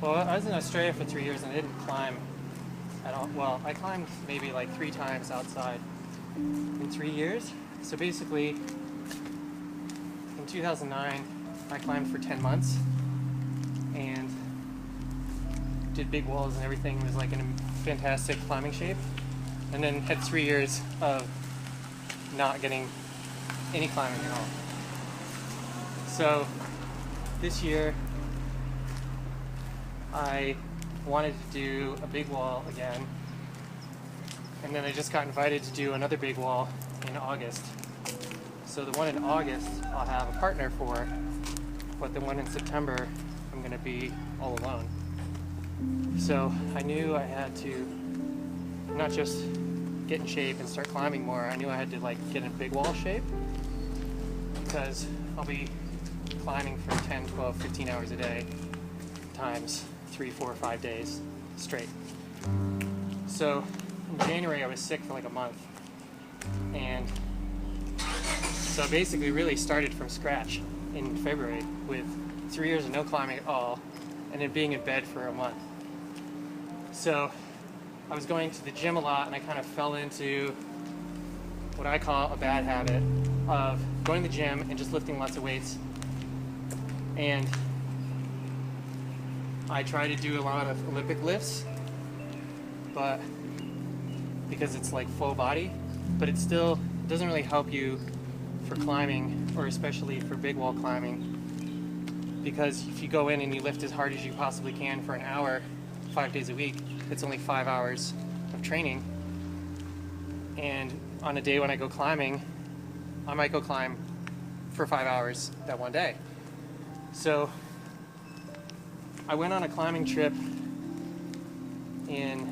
Well, I was in Australia for 3 years and I didn't climb at all. Well, I climbed maybe like 3 times outside in 3 years. So basically, in 2009, I climbed for 10 months and did big walls and everything. Was like in a fantastic climbing shape. And then had 3 years of not getting any climbing at all. So this year, I wanted to do a big wall again, and then I just got invited to do another big wall in August. So the one in August I'll have a partner for, but the one in September I'm going to be all alone. So I knew I had to not just get in shape and start climbing more, I knew I had to like get in big wall shape, because I'll be climbing for 10, 12, 15 hours a day times 3, 4, 5 days straight. So in January I was sick for like a month, and so I basically really started from scratch in February with 3 years of no climbing at all, and then being in bed for a month. So I was going to the gym a lot, and I kind of fell into what I call a bad habit of going to the gym and just lifting lots of weights. And I try to do a lot of Olympic lifts, but because it's like full body, but it still doesn't really help you for climbing, or especially for big wall climbing, because if you go in and you lift as hard as you possibly can for an hour, 5 days a week, it's only 5 hours of training. And on a day when I go climbing, I might go climb for 5 hours that one day. So I went on a climbing trip in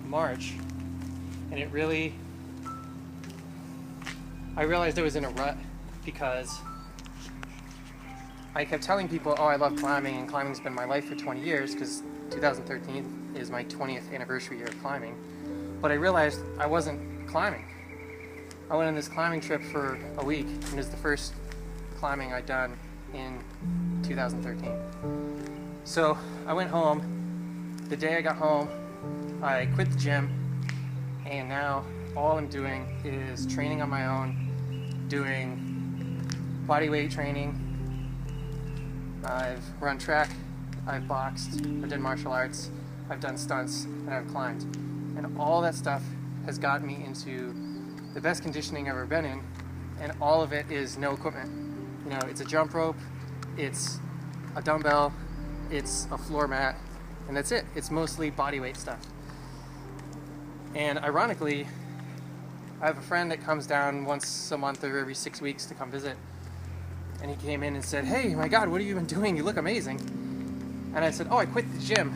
March, and it really, I realized I was in a rut, because I kept telling people, oh, I love climbing, and climbing's been my life for 20 years, because 2013 is my 20th anniversary year of climbing. But I realized I wasn't climbing. I went on this climbing trip for a week, and it was the first climbing I'd done in 2013. So I went home. The day I got home, I quit the gym, and now all I'm doing is training on my own, doing body weight training. I've run track, I've boxed, I've done martial arts, I've done stunts, and I've climbed. And all that stuff has gotten me into the best conditioning I've ever been in, and all of it is no equipment. You know, it's a jump rope, it's a dumbbell, it's a floor mat, and that's it. It's mostly body weight stuff. And ironically, I have a friend that comes down once a month or every 6 weeks to come visit, and he came in and said, "Hey, my God, what have you been doing? You look amazing." And I said, "Oh, I quit the gym."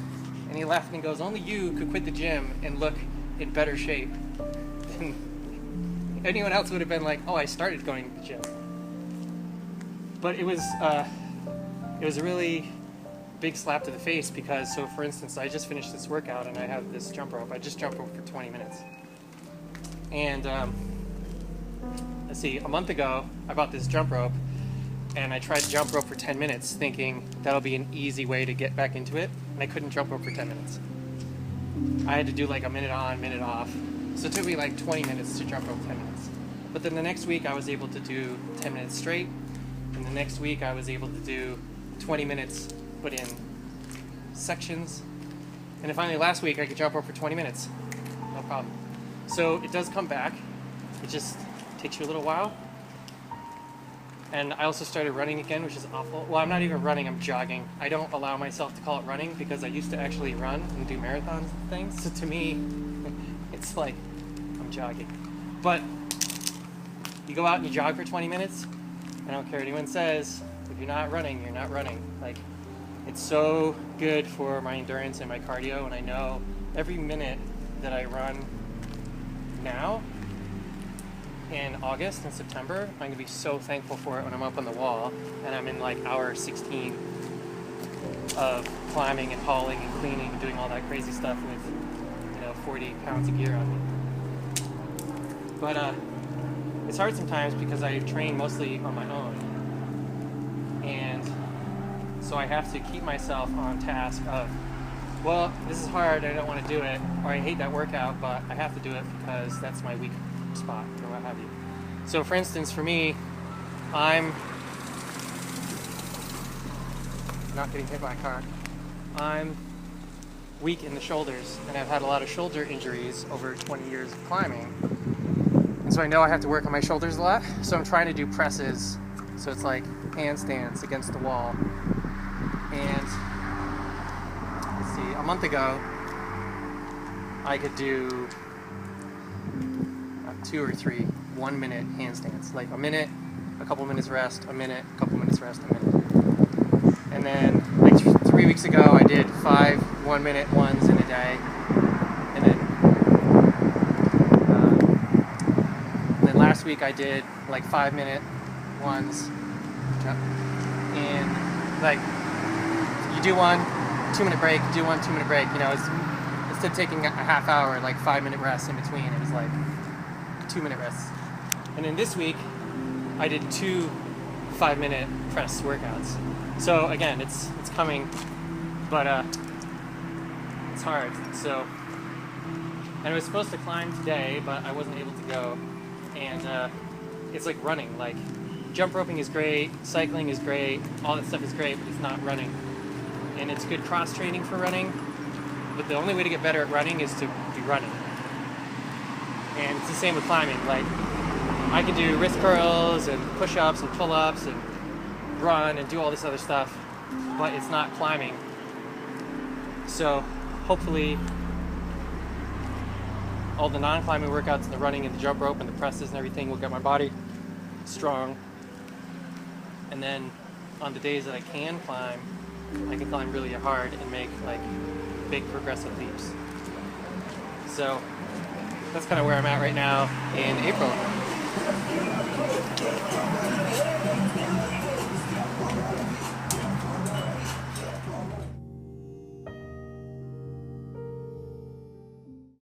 And he laughed and goes, "Only you could quit the gym and look in better shape than anyone else would have been like, oh, I started going to the gym." But it was a really big slap to the face, because, so for instance, I just finished this workout and I have this jump rope. I just jumped rope for 20 minutes. And let's see, a month ago, I bought this jump rope, and I tried to jump rope for 10 minutes thinking that'll be an easy way to get back into it, and I couldn't jump rope for 10 minutes. I had to do like a minute on, minute off. So it took me like 20 minutes to jump rope 10 minutes. But then the next week I was able to do 10 minutes straight, and the next week I was able to do 20 minutes but in sections. And then finally last week I could jump rope for 20 minutes. No problem. So it does come back. It just takes you a little while. And I also started running again, which is awful. Well, I'm not even running, I'm jogging. I don't allow myself to call it running, because I used to actually run and do marathons and things. So to me, it's like I'm jogging. But you go out and you jog for 20 minutes, I don't care what anyone says, if you're not running, you're not running. Like, it's so good for my endurance and my cardio, and I know every minute that I run now, in August and September, I'm going to be so thankful for it when I'm up on the wall and I'm in like hour 16 of climbing and hauling and cleaning and doing all that crazy stuff with, 40 pounds of gear on me. But it's hard sometimes because I train mostly on my own, and so I have to keep myself on task of Well, this is hard. I don't want to do it, or I hate that workout, but I have to do it because that's my weak spot, or what have you. So, for instance, for me, I'm not getting hit by a car. I'm weak in the shoulders, and I've had a lot of shoulder injuries over 20 years of climbing. And so I know I have to work on my shoulders a lot. So I'm trying to do presses. So it's like handstands against the wall. And let's see, a month ago, I could do 2 or 3 1-minute handstands. Like a minute, a couple minutes rest, a minute, a couple minutes rest, a minute. And then like 3 weeks ago, I did 5 1-minute ones in a day. And then last week I did like 5-minute ones. And like you do one, 2-minute break, do one, 2-minute break. You know, instead of taking a half hour, like 5-minute rest in between, it was like 2-minute rests. And then this week I did 2 5-minute press workouts. So again, it's coming, but it's hard. So, and I was supposed to climb today, but I wasn't able to go. And it's like running. Like jump roping is great, cycling is great, all that stuff is great, but it's not running. And it's good cross training for running, but the only way to get better at running is to be running. And it's the same with climbing. Like I can do wrist curls and push-ups and pull-ups and run and do all this other stuff, but it's not climbing. So hopefully all the non-climbing workouts and the running and the jump rope and the presses and everything will get my body strong. And then on the days that I can climb really hard and make like big progressive leaps. So that's kind of where I'm at right now in April.